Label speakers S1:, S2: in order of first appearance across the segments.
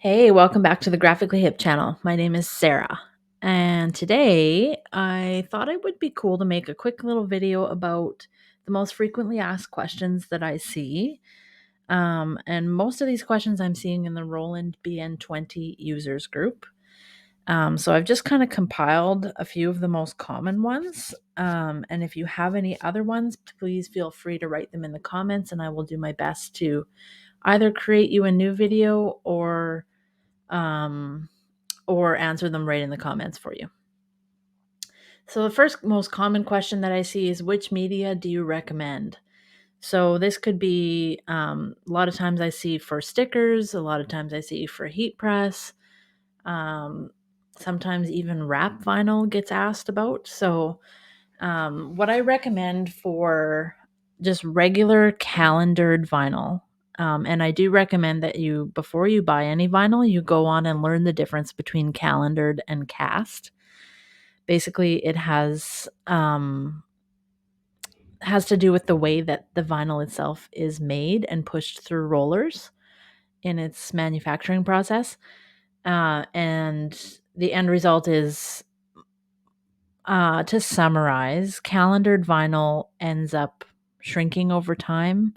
S1: Hey, welcome back to the Graphically Hip channel. My name is Sarah, and today I thought it would be cool to make a quick little video about the most frequently asked questions that I see. And most of these questions I'm seeing in the Roland BN20 users group. So I've just kind of compiled a few of the most common ones. And if you have any other ones, please feel free to write them in the comments, and I will do my best to either create you a new video um, or answer them right in the comments for you. So the first most common question that I see is, which media do you recommend? So this could be a lot of times I see for stickers, a lot of times I see for heat press. Um, Sometimes even wrap vinyl gets asked about. So what I recommend for just regular calendared vinyl, and I do recommend that you, before you buy any vinyl, you go on and learn the difference between calendared and cast. Basically, it has to do with the way that the vinyl itself is made and pushed through rollers in its manufacturing process. And the end result is, to summarize, calendared vinyl ends up shrinking over time.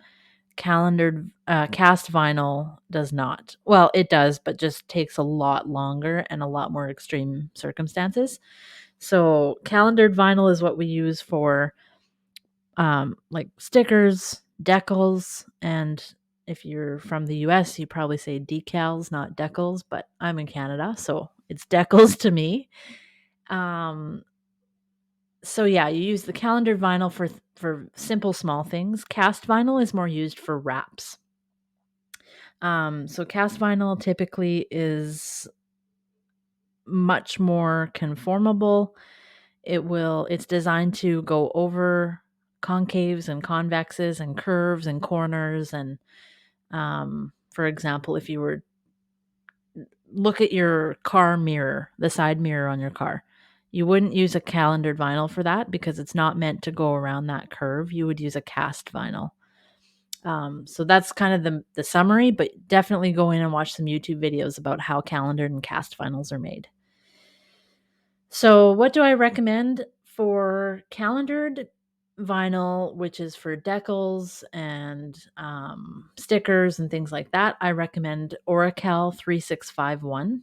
S1: Cast vinyl does not. Well, it does, but just takes a lot longer and a lot more extreme circumstances. So, calendared vinyl is what we use for like stickers, decals, and if you're from the US, you probably say decals, not decals, but I'm in Canada, so it's decals to me. Um, so yeah, you use the calendar vinyl for simple small things. Cast vinyl is more used for wraps. So cast vinyl typically is much more conformable. It's designed to go over concaves and convexes and curves and corners. And for example, if you were look at your car mirror, the side mirror on your car, you wouldn't use a calendared vinyl for that because it's not meant to go around that curve. You would use a cast vinyl. So that's kind of the summary, but definitely go in and watch some YouTube videos about how calendared and cast vinyls are made. So, what do I recommend for calendared vinyl, which is for decals and stickers and things like that? I recommend Oracal 3651.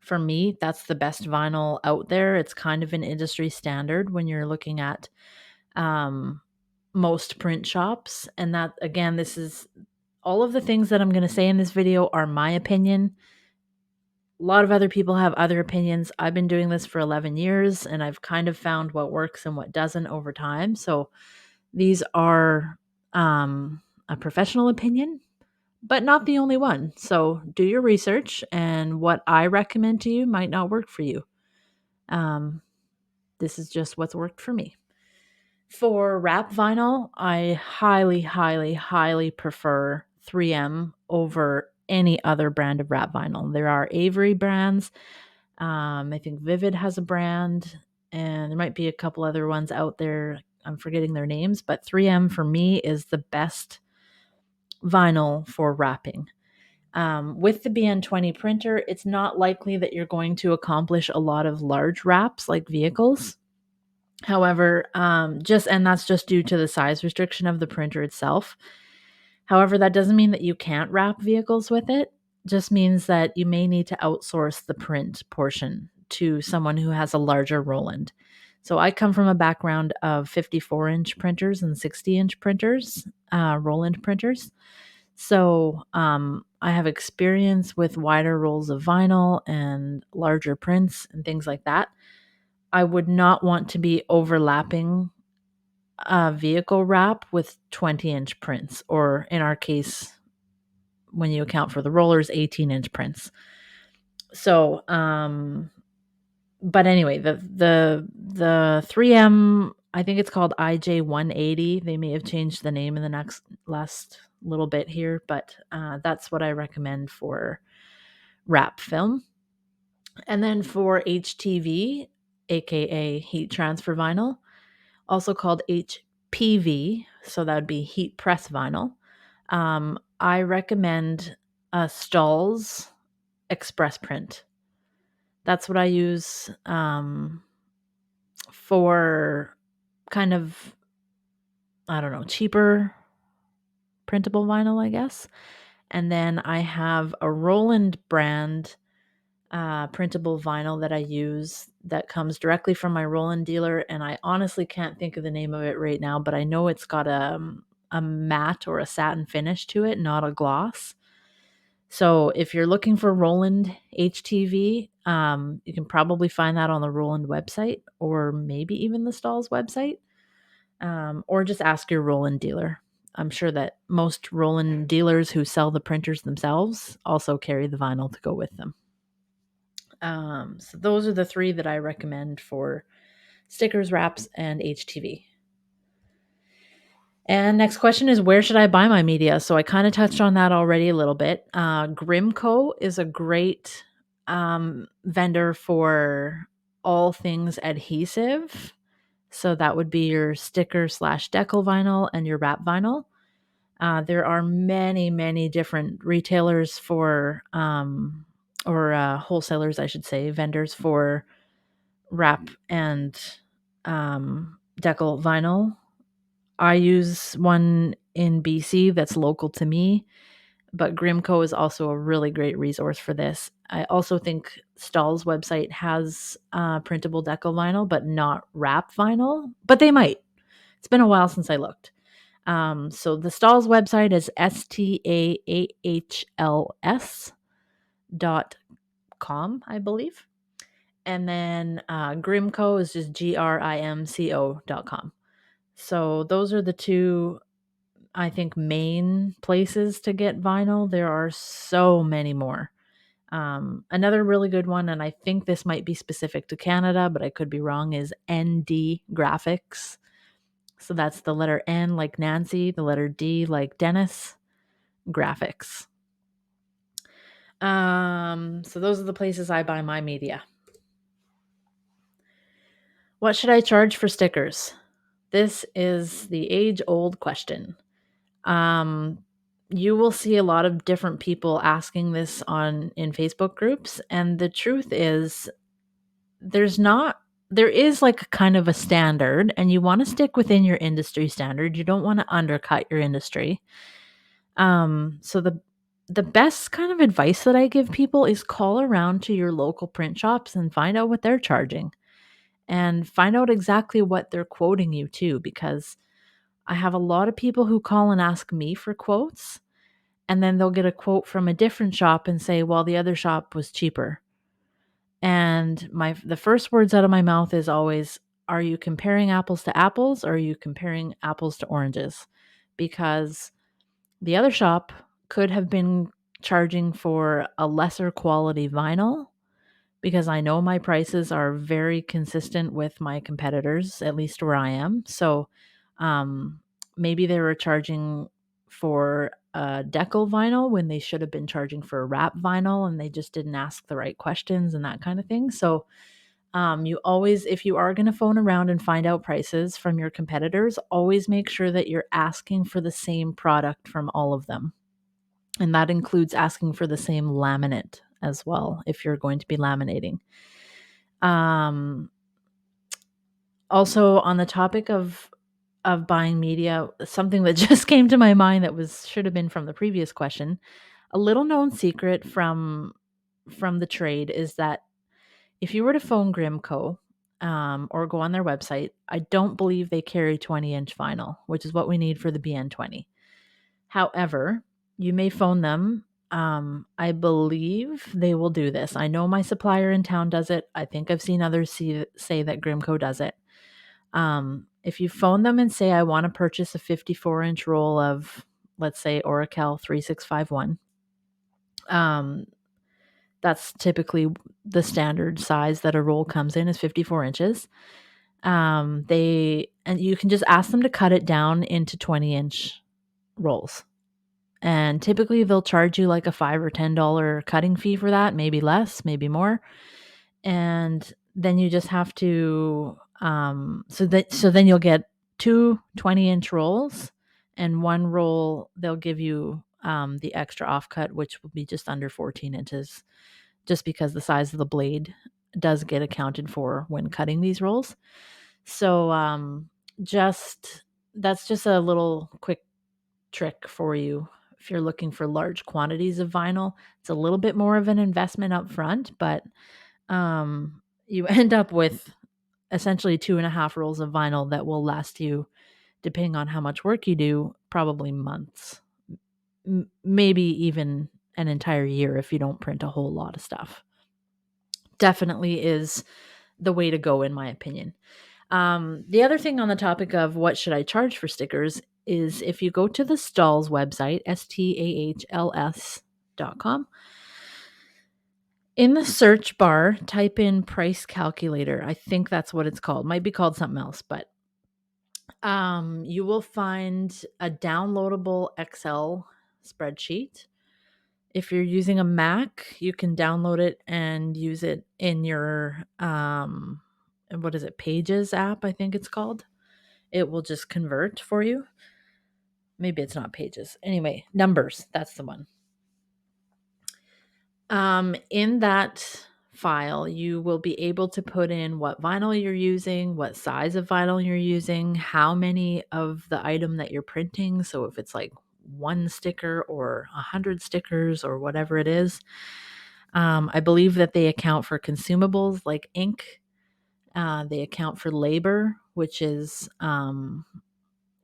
S1: For me, that's the best vinyl out there. It's kind of an industry standard when you're looking at um, most print shops. And that, again, this is all of the things that I'm going to say in this video are my opinion. A lot of other people have other opinions. I've been doing this for 11 years and I've kind of found what works and what doesn't over time. So these are a professional opinion, but not the only one. So do your research, and what I recommend to you might not work for you. Um, this is just what's worked for me. For wrap vinyl, I highly, highly, highly prefer 3M over any other brand of wrap vinyl. There are Avery brands. I think Vivid has a brand, and there might be a couple other ones out there. I'm forgetting their names, but 3M for me is the best vinyl for wrapping. With the BN20 printer, it's not likely that you're going to accomplish a lot of large wraps like vehicles. However, and that's just due to the size restriction of the printer itself. However, that doesn't mean that you can't wrap vehicles with it. Just means that you may need to outsource the print portion to someone who has a larger Roland. So I come from a background of 54-inch printers and 60-inch printers, Roland printers. So I have experience with wider rolls of vinyl and larger prints and things like that. I would not want to be overlapping a vehicle wrap with 20-inch prints, or in our case, when you account for the rollers, 18-inch prints. So, but anyway, the 3M, I think it's called IJ180. They may have changed the name in the last little bit here, but that's what I recommend for wrap film. And then for HTV, aka heat transfer vinyl, also called HPV, so that would be heat press vinyl. I recommend Stahl's Express Print. That's what I use for kind of, I don't know, cheaper printable vinyl, I guess. And then I have a Roland brand printable vinyl that I use that comes directly from my Roland dealer. And I honestly can't think of the name of it right now, but I know it's got a matte or a satin finish to it, not a gloss. So if you're looking for Roland HTV, you can probably find that on the Roland website or maybe even the Stahl's website, or just ask your Roland dealer. I'm sure that most Roland dealers who sell the printers themselves also carry the vinyl to go with them. So those are the three that I recommend for stickers, wraps, and HTV. And next question is, where should I buy my media? So I kind of touched on that already a little bit. Grimco is a great vendor for all things adhesive. So that would be your sticker / decal vinyl and your wrap vinyl. There are many, many different retailers for, or wholesalers, I should say, vendors for wrap and decal vinyl. I use one in BC that's local to me, but Grimco is also a really great resource for this. I also think Stahl's website has printable decal vinyl, but not wrap vinyl, but they might. It's been a while since I looked. So the Stahl's website is staahls.com, I believe. And then Grimco is just grimco.com. So those are the two, I think, main places to get vinyl. There are so many more. Another really good one, and I think this might be specific to Canada, but I could be wrong, is ND Graphics. So that's the letter N like Nancy, the letter D like Dennis, Graphics. So those are the places I buy my media. What should I charge for stickers? This is the age-old question. You will see a lot of different people asking this in Facebook groups, and the truth is there is like kind of a standard, and you want to stick within your industry standard. You don't want to undercut your industry. So the best kind of advice that I give people is call around to your local print shops and find out what they're charging, and find out exactly what they're quoting you too, because I have a lot of people who call and ask me for quotes, and then they'll get a quote from a different shop and say, well, the other shop was cheaper. And the first words out of my mouth is always, are you comparing apples to apples, or are you comparing apples to oranges? Because the other shop could have been charging for a lesser quality vinyl, because I know my prices are very consistent with my competitors, at least where I am. So maybe they were charging for a decal vinyl when they should have been charging for a wrap vinyl, and they just didn't ask the right questions and that kind of thing. So you always, if you are going to phone around and find out prices from your competitors, always make sure that you're asking for the same product from all of them. And that includes asking for the same laminate as well, if you're going to be laminating. Also, on the topic of buying media, something that just came to my mind that should have been from the previous question. A little known secret from the trade is that if you were to phone Grimco or go on their website, I don't believe they carry 20-inch vinyl, which is what we need for the BN20. However, you may phone them. I believe they will do this. I know my supplier in town does it. I think I've seen others say that Grimco does it. If you phone them and say, I want to purchase a 54-inch roll of, let's say, Oracal 3651, that's typically the standard size that a roll comes in, is 54 inches. And you can just ask them to cut it down into 20-inch rolls. And typically they'll charge you like a $5 or $10 cutting fee for that, maybe less, maybe more. And then you just have to, so then you'll get two 20-inch rolls, and one roll they'll give you the extra offcut, which will be just under 14 inches, just because the size of the blade does get accounted for when cutting these rolls. So just that's just a little quick trick for you if you're looking for large quantities of vinyl. It's a little bit more of an investment up front, but you end up with essentially 2.5 rolls of vinyl that will last you, depending on how much work you do, probably months, maybe even an entire year if you don't print a whole lot of stuff. Definitely is the way to go, in my opinion. The other thing on the topic of what should I charge for stickers is if you go to the Stahls website, STAHLS.com, in the search bar, type in price calculator. I think that's what it's called. Might be called something else, but you will find a downloadable Excel spreadsheet. If you're using a Mac, you can download it and use it in your what is it, Pages app, I think it's called. It will just convert for you. Maybe it's not Pages. Anyway, Numbers, that's the one. In that file, you will be able to put in what vinyl you're using, what size of vinyl you're using, how many of the item that you're printing. So if it's like 1 sticker or 100 stickers or whatever it is. I believe that they account for consumables like ink. They account for labor, which is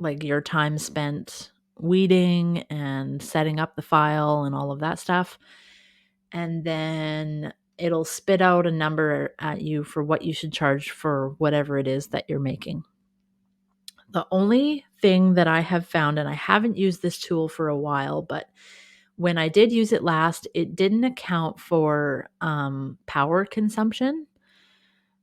S1: like your time spent weeding and setting up the file and all of that stuff. And then it'll spit out a number at you for what you should charge for whatever it is that you're making. The only thing that I have found, and I haven't used this tool for a while, but when I did use it last, it didn't account for power consumption.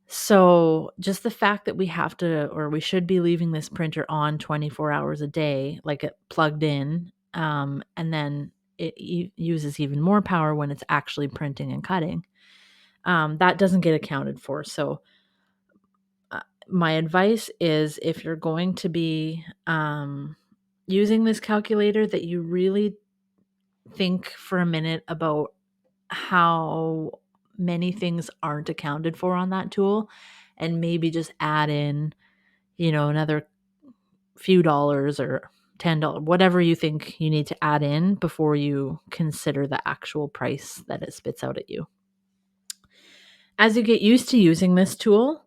S1: So just the fact that we have to, or we should be leaving this printer on 24 hours a day, like it plugged in, and then it uses even more power when it's actually printing and cutting. That doesn't get accounted for. So my advice is, if you're going to be using this calculator, that you really think for a minute about how many things aren't accounted for on that tool, and maybe just add in, another few dollars or $10, whatever you think you need to add in before you consider the actual price that it spits out at you. As you get used to using this tool,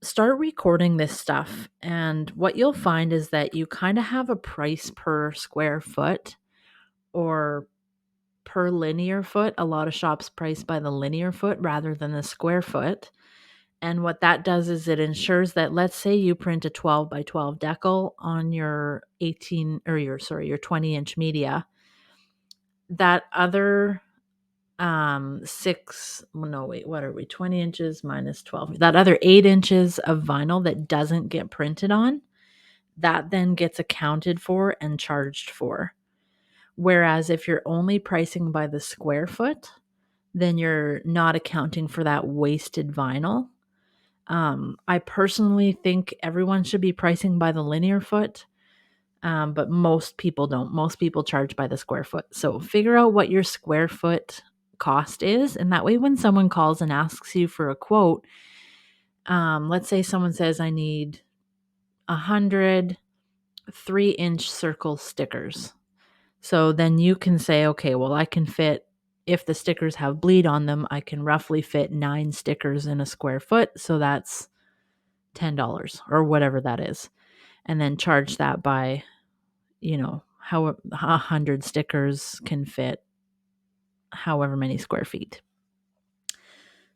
S1: start recording this stuff. And what you'll find is that you kind of have a price per square foot or per linear foot. A lot of shops price by the linear foot rather than the square foot. And what that does is it ensures that, let's say you print a 12 by 12 decal on your 20-inch media, that other 20 inches minus 12, that other 8 inches of vinyl that doesn't get printed on, that then gets accounted for and charged for. Whereas if you're only pricing by the square foot, then you're not accounting for that wasted vinyl. I personally think everyone should be pricing by the linear foot, but most people don't. Most people charge by the square foot. So figure out what your square foot cost is, and that way when someone calls and asks you for a quote, let's say someone says, I need 100 3-inch circle stickers. So then you can say, okay, well, I can fit, if the stickers have bleed on them, I can roughly fit 9 stickers in a square foot. So that's $10 or whatever that is. And then charge that by, how 100 stickers can fit however many square feet.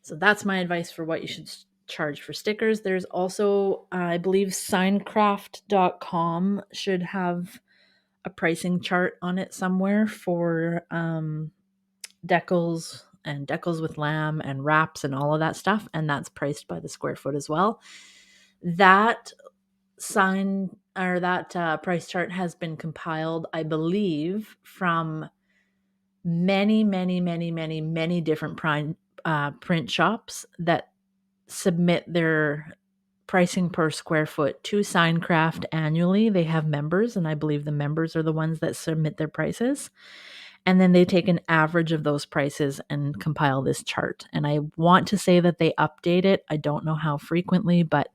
S1: So that's my advice for what you should charge for stickers. There's also, I believe, signcraft.com should have a pricing chart on it somewhere for decals and decals with lamb and wraps and all of that stuff, and that's priced by the square foot as well. That price chart has been compiled, I believe, from many, many, many, many, many different print shops that submit their pricing per square foot to Signcraft annually. They have members, and I believe the members are the ones that submit their prices. And then they take an average of those prices and compile this chart. And I want to say that they update it. I don't know how frequently, but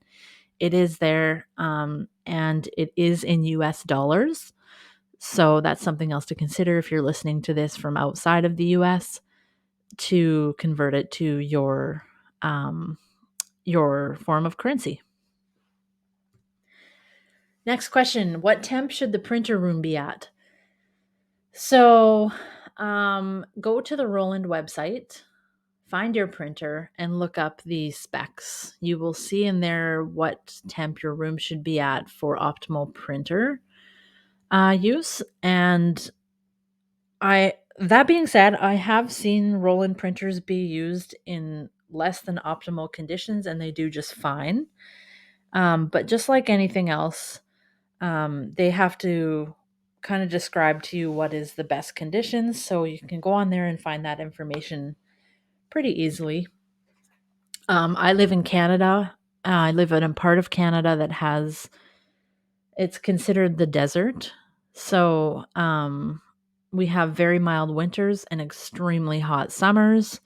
S1: it is there. And it is in US dollars. So that's something else to consider if you're listening to this from outside of the US, to convert it to your form of currency. Next question. What temp should the printer room be at? So go to the Roland website, find your printer, and look up the specs. You will see in there what temp your room should be at for optimal printer use. And that being said, I have seen Roland printers be used in less than optimal conditions, and they do just fine. But just like anything else, they have to kind of describe to you what is the best conditions. So you can go on there and find that information pretty easily. I live in Canada. I live in a part of Canada that it's considered the desert. So we have very mild winters and extremely hot summers.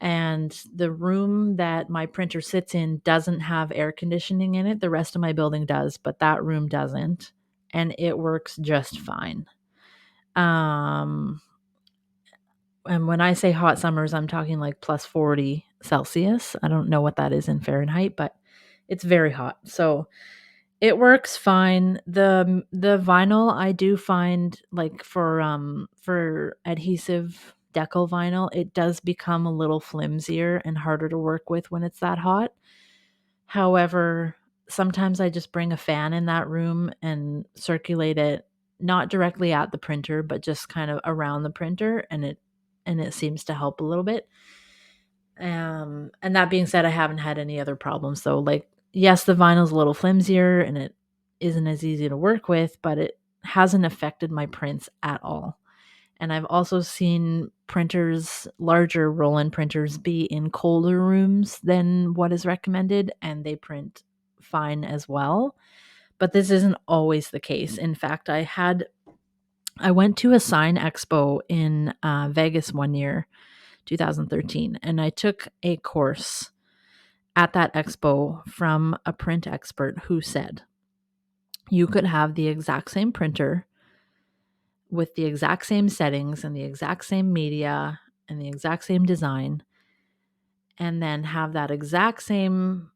S1: And the room that my printer sits in doesn't have air conditioning in it. The rest of my building does, but that room doesn't. And it works just fine. And when I say hot summers, I'm talking like plus 40 Celsius. I don't know what that is in Fahrenheit, but it's very hot. So it works fine. The vinyl I do find, like for adhesive decal vinyl, it does become a little flimsier and harder to work with when it's that hot. However, sometimes I just bring a fan in that room and circulate it, not directly at the printer, but just kind of around the printer, and it seems to help a little bit. And that being said, I haven't had any other problems. So, like, yes, the vinyl's a little flimsier and it isn't as easy to work with, but it hasn't affected my prints at all. And I've also seen printers, larger Roland printers, be in colder rooms than what is recommended, and they print fine as well. But this isn't always the case. In fact, I went to a sign expo in Vegas one year, 2013, and I took a course at that expo from a print expert who said you could have the exact same printer with the exact same settings and the exact same media and the exact same design, and then have that exact same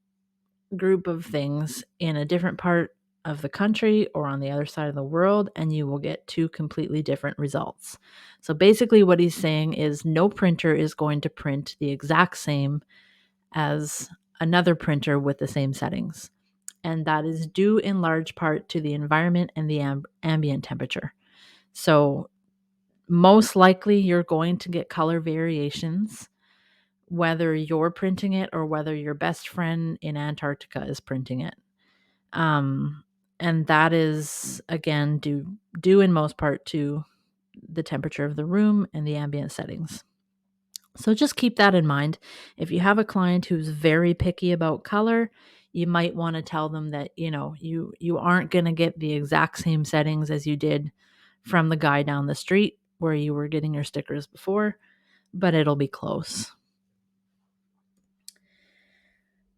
S1: group of things in a different part of the country or on the other side of the world, and you will get two completely different results. So basically what he's saying is no printer is going to print the exact same as another printer with the same settings. And that is due in large part to the environment and the ambient temperature. So most likely you're going to get color variations, whether you're printing it or whether your best friend in Antarctica is printing it. And that is, again, due in most part to the temperature of the room and the ambient settings. So just keep that in mind. If you have a client who's very picky about color, you might want to tell them that, you aren't going to get the exact same settings as you did from the guy down the street where you were getting your stickers before, but it'll be close.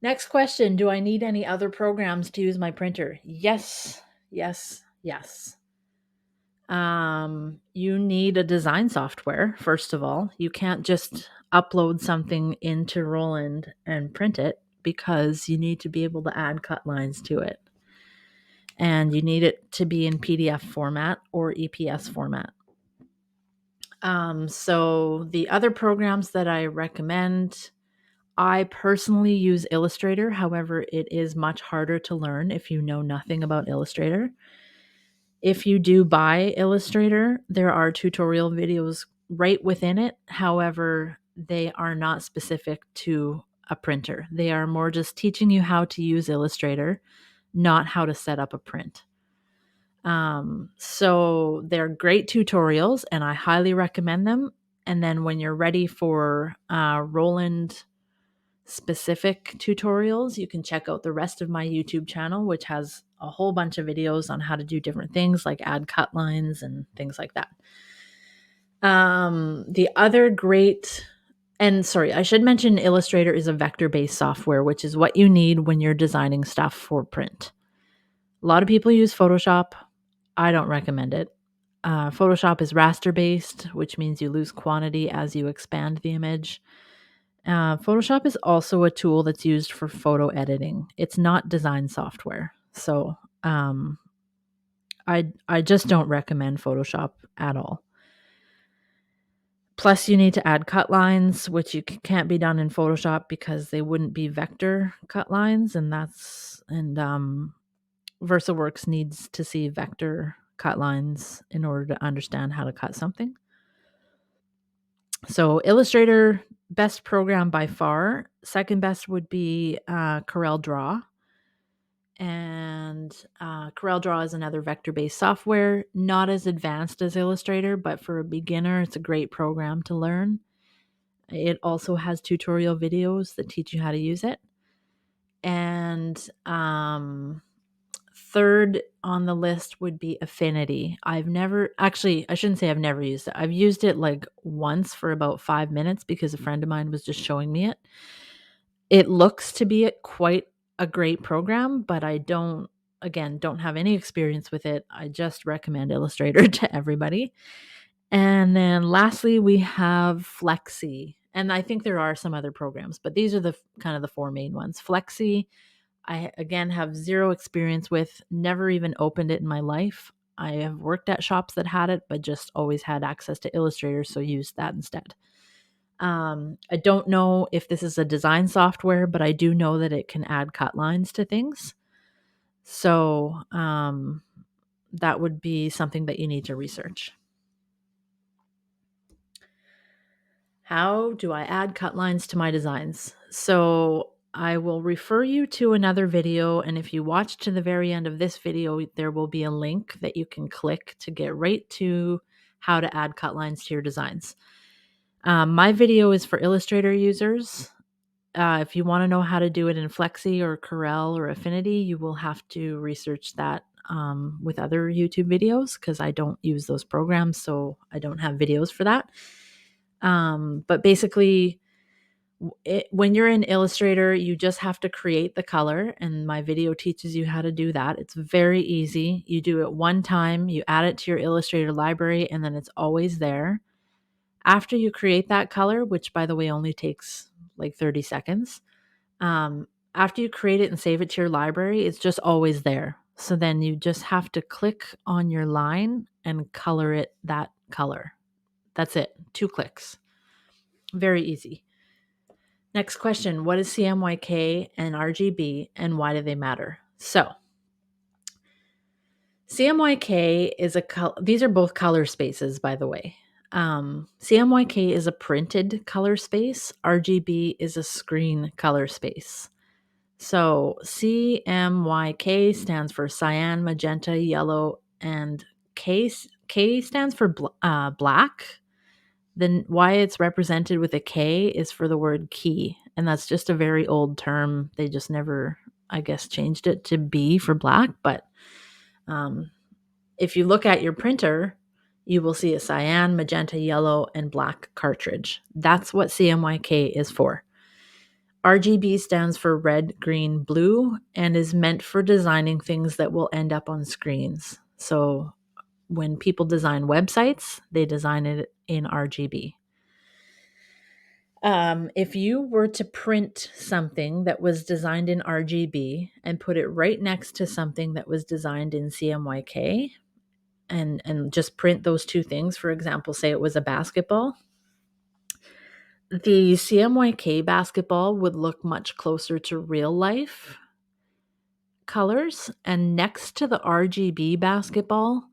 S1: Next question. Do I need any other programs to use my printer? Yes, yes, yes. You need a design software, first of all. You can't just upload something into Roland and print it, because you need to be able to add cut lines to it. And you need it to be in PDF format or EPS format. So the other programs that I recommend, I personally use Illustrator. However, it is much harder to learn if you know nothing about Illustrator. If you do buy Illustrator, there are tutorial videos right within it. However, they are not specific to a printer. They are more just teaching you how to use Illustrator, not how to set up a print. So they're great tutorials and I highly recommend them. And then when you're ready for Roland specific tutorials, you can check out the rest of my YouTube channel, which has a whole bunch of videos on how to do different things like add cut lines and things like that. The other great, and sorry, I should mention Illustrator is a vector-based software, which is what you need when you're designing stuff for print. A lot of people use Photoshop. I don't recommend it. Photoshop is raster-based, which means you lose quantity as you expand the image. Photoshop is also a tool that's used for photo editing. It's not design software. So I just don't recommend Photoshop at all. Plus, you need to add cut lines, which can't be done in Photoshop because they wouldn't be vector cut lines, and VersaWorks needs to see vector cut lines in order to understand how to cut something. So Illustrator, best program by far. Second best would be Corel Draw. And Corel Draw is another vector-based software, not as advanced as Illustrator, but for a beginner, it's a great program to learn. It also has tutorial videos that teach you how to use it. And third on the list would be Affinity. I shouldn't say I've never used it. I've used it like once for about 5 minutes because a friend of mine was just showing me it. It looks to be quite a great program, but I don't have any experience with it. I just recommend Illustrator to everybody. And then lastly, we have Flexi. And I think there are some other programs, but these are the kind of the four main ones. Flexi, I again have zero experience with, never even opened it in my life. I have worked at shops that had it, but just always had access to Illustrator, so used that instead. I don't know if this is a design software, but I do know that it can add cut lines to things. So that would be something that you need to research. How do I add cut lines to my designs? So I will refer you to another video, and if you watch to the very end of this video, there will be a link that you can click to get right to how to add cut lines to your designs. My video is for Illustrator users. If you want to know how to do it in Flexi or Corel or Affinity, you will have to research that with other YouTube videos because I don't use those programs, so I don't have videos for that. But basically, when you're in Illustrator, you just have to create the color, and my video teaches you how to do that. It's very easy. You do it one time, you add it to your Illustrator library, and then it's always there. After you create that color, which by the way only takes like 30 seconds, after you create it and save it to your library, it's just always there. So then you just have to click on your line and color it that color. That's it. 2 clicks. Very easy. Next question. What is CMYK and RGB and why do they matter? So CMYK is these are both color spaces, by the way. CMYK is a printed color space. RGB is a screen color space. So CMYK stands for cyan, magenta, yellow, and K stands for black. Then why it's represented with a K is for the word key. And that's just a very old term. They just never, I guess, changed it to B for black. But if you look at your printer, you will see a cyan, magenta, yellow, and black cartridge. That's what CMYK is for. RGB stands for red, green, blue, and is meant for designing things that will end up on screens. So when people design websites, they design it in RGB. If you were to print something that was designed in RGB and put it right next to something that was designed in CMYK and just print those two things, for example, say it was a basketball, the CMYK basketball would look much closer to real life colors, and next to the RGB basketball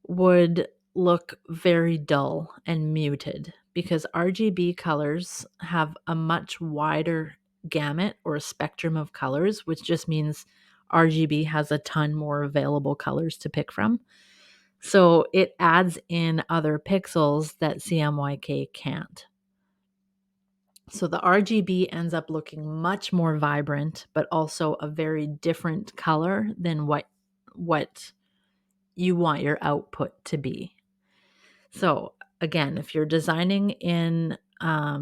S1: would look very dull and muted because RGB colors have a much wider gamut or spectrum of colors, which just means RGB has a ton more available colors to pick from. So it adds in other pixels that CMYK can't. So the RGB ends up looking much more vibrant, but also a very different color than what you want your output to be. So again, if you're designing in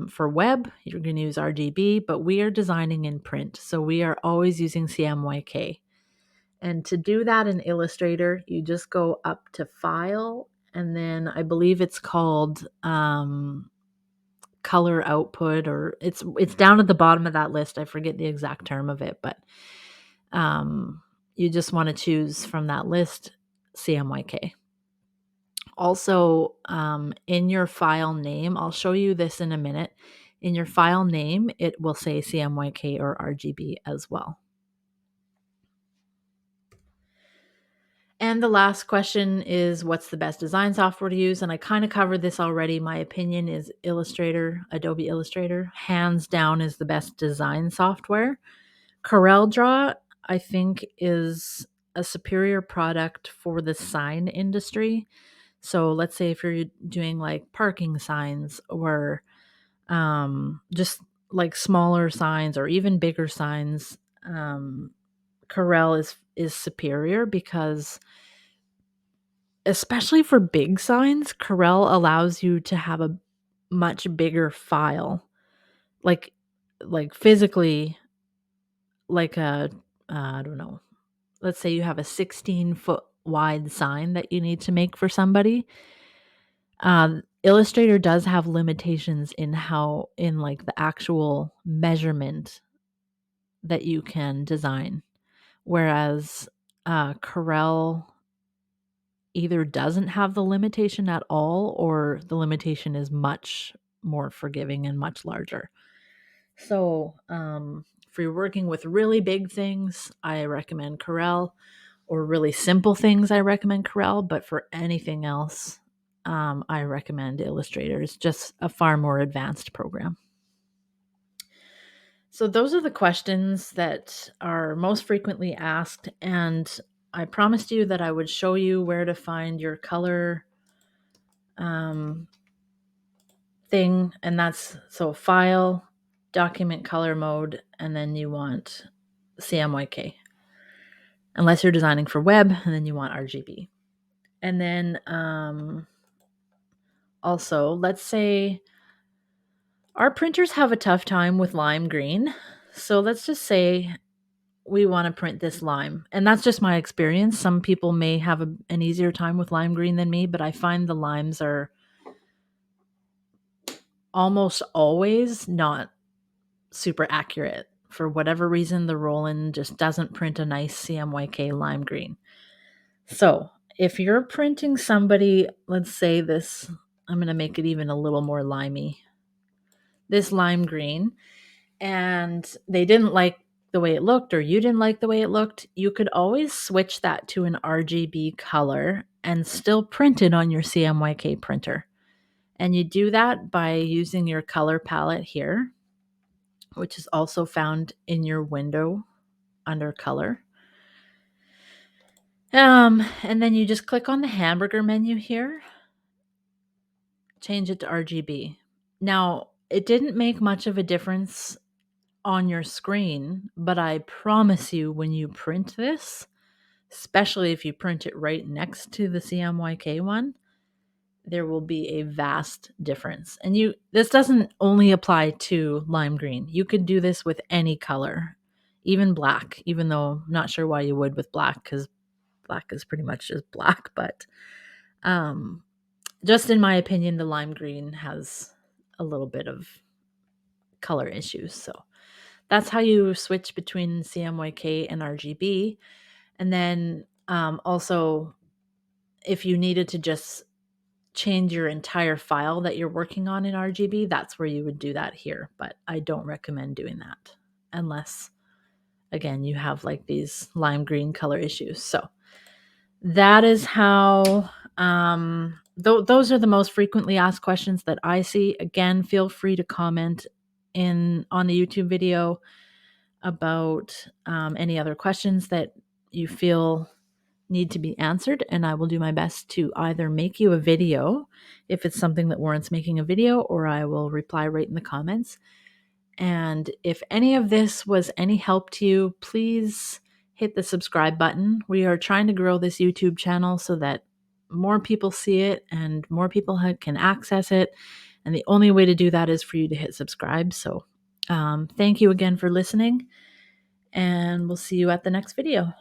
S1: for web, you're going to use RGB, but we are designing in print, so we are always using CMYK. And to do that in Illustrator, you just go up to File, and then I believe it's called Color Output, or it's down at the bottom of that list. I forget the exact term of it, but you just want to choose from that list CMYK. Also, in your file name, I'll show you this in a minute. In your file name, it will say CMYK or RGB as well. And the last question is, what's the best design software to use? And I kind of covered this already. My opinion is Illustrator, Adobe Illustrator, hands down is the best design software. CorelDRAW, I think, is a superior product for the sign industry. So let's say if you're doing like parking signs or just like smaller signs or even bigger signs, Corel is superior because especially for big signs, Corel allows you to have a much bigger file, like physically, like a I don't know. Let's say you have a 16-foot wide sign that you need to make for somebody. Illustrator does have limitations in like the actual measurement that you can design, whereas Corel either doesn't have the limitation at all, or the limitation is much more forgiving and much larger. So, if you're working with really big things, I recommend Corel, or really simple things, I recommend Corel. But for anything else, I recommend Illustrator. It's just a far more advanced program. So, those are the questions that are most frequently asked. And I promised you that I would show you where to find your color thing. And that's so File, Document Color Mode, and then you want CMYK. Unless you're designing for web, and then you want RGB. And then also, let's say our printers have a tough time with lime green. So let's just say we want to print this lime. And that's just my experience. Some people may have an easier time with lime green than me, but I find the limes are almost always not super accurate. For whatever reason, the Roland just doesn't print a nice CMYK lime green. So if you're printing somebody, let's say this, I'm going to make it even a little more limey, this lime green, and they didn't like the way it looked, or you didn't like the way it looked, you could always switch that to an RGB color and still print it on your CMYK printer. And you do that by using your color palette here, which is also found in your window under color. And then you just click on the hamburger menu here, change it to RGB. Now, it didn't make much of a difference on your screen, but I promise you, when you print this, especially if you print it right next to the CMYK one, there will be a vast difference. And this doesn't only apply to lime green. You could do this with any color, even black, even though I'm not sure why you would with black, because black is pretty much just black. But just in my opinion, the lime green has a little bit of color issues. So that's how you switch between CMYK and RGB. And then also, if you needed to just change your entire file that you're working on in RGB, that's where you would do that here. But I don't recommend doing that unless, again, you have like these lime green color issues. So that is how, those are the most frequently asked questions that I see. Again, feel free to comment on the YouTube video about any other questions that you feel need to be answered, and I will do my best to either make you a video if it's something that warrants making a video, or I will reply right in the comments. And if any of this was any help to you, please hit the subscribe button. We are trying to grow this YouTube channel so that more people see it and more people can access it. And the only way to do that is for you to hit subscribe. So thank you again for listening, and we'll see you at the next video.